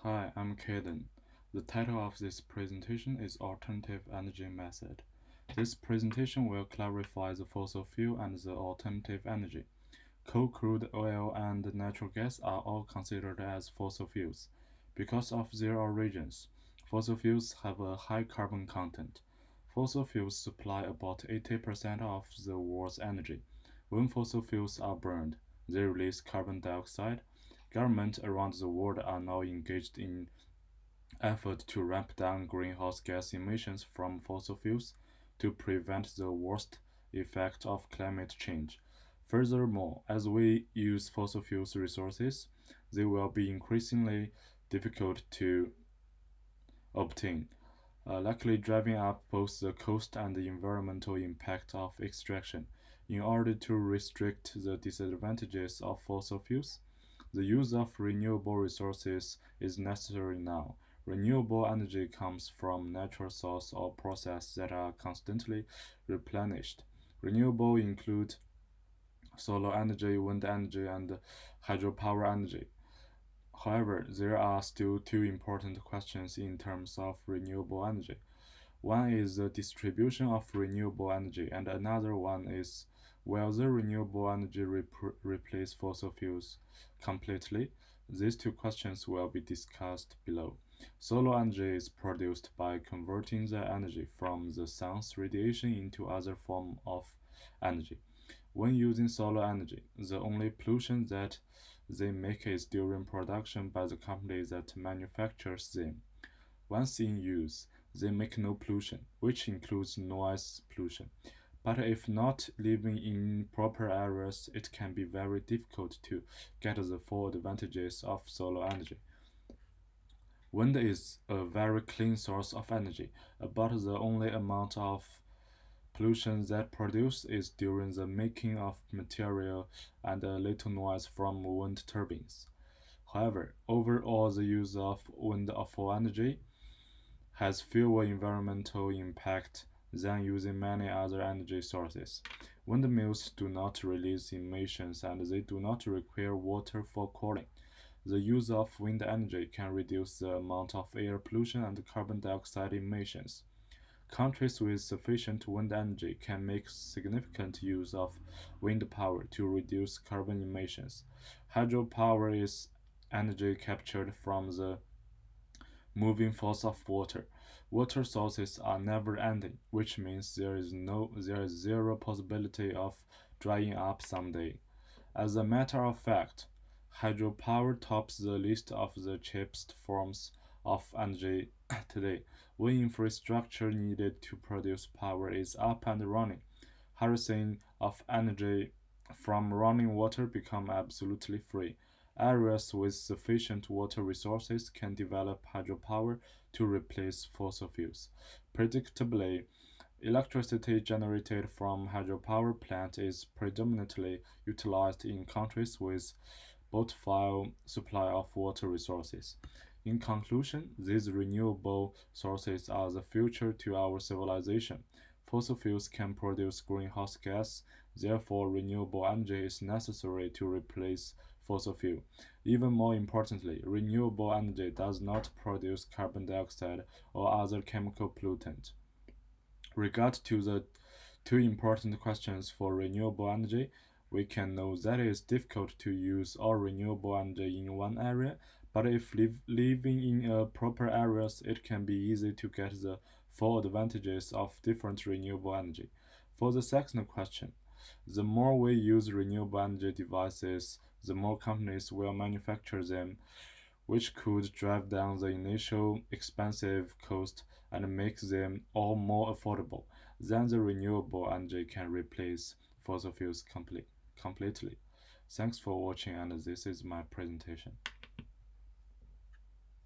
Hi, I'm Kaden. The title of this presentation is Alternative Energy Method. This presentation will clarify the fossil fuel and the alternative energy. Coal, crude oil, and natural gas are all considered as fossil fuels. Because of their origins, fossil fuels have a high carbon content. Fossil fuels supply about 80% of the world's energy. When fossil fuels are burned, they release carbon dioxide. Governments around the world are now engaged in effort to ramp down greenhouse gas emissions from fossil fuels to prevent the worst effect of climate change. Furthermore, as we use fossil fuels resources, they will be increasingly difficult to obtain, likely driving up both the cost and the environmental impact of extraction. In order to restrict the disadvantages of fossil fuels, the use of renewable resources is necessary now. Renewable energy comes from natural sources or processes that are constantly replenished. Renewable include solar energy, wind energy, and hydropower energy. However, there are still two important questions in terms of renewable energy. One is the distribution of renewable energy, and another one is will the renewable energy replace fossil fuels completely? These two questions will be discussed below. Solar energy is produced by converting the energy from the sun's radiation into other form of energy. When using solar energy, the only pollution that they make is during production by the company that manufactures them. Once in use, they make no pollution, which includes noise pollution. But if not living in proper areas, it can be very difficult to get the full advantages of solar energy. Wind is a very clean source of energy, but the only amount of pollution that produced is during the making of material and a little noise from wind turbines. However, overall the use of wind for energy has fewer environmental impact than using many other energy sources. Windmills do not release emissions and they do not require water for cooling. The use of wind energy can reduce the amount of air pollution and carbon dioxide emissions. Countries with sufficient wind energy can make significant use of wind power to reduce carbon emissions. Hydropower is energy captured from the moving force of water. Water sources are never ending, which means there is zero possibility of drying up someday. As a matter of fact, hydropower tops the list of the cheapest forms of energy today. When infrastructure needed to produce power is up and running, harnessing of energy from running water become absolutely free. Areas with sufficient water resources can develop hydropower to replace fossil fuels. Predictably, electricity generated from hydropower plants is predominantly utilized in countries with bountiful supply of water resources. In conclusion, these renewable sources are the future to our civilization. Fossil fuels can produce greenhouse gas, therefore renewable energy is necessary to replace fossil fuel. Even more importantly, renewable energy does not produce carbon dioxide or other chemical pollutants. Regard to the two important questions for renewable energy, we can know that it is difficult to use all renewable energy in one area, but if living in proper areas, it can be easy to get the full advantages of different renewable energy. For the second question, the more we use renewable energy devices, the more companies will manufacture them, which could drive down the initial expensive cost and make them all more affordable. Then the renewable energy can replace fossil fuels completely. Thanks for watching, and this is my presentation.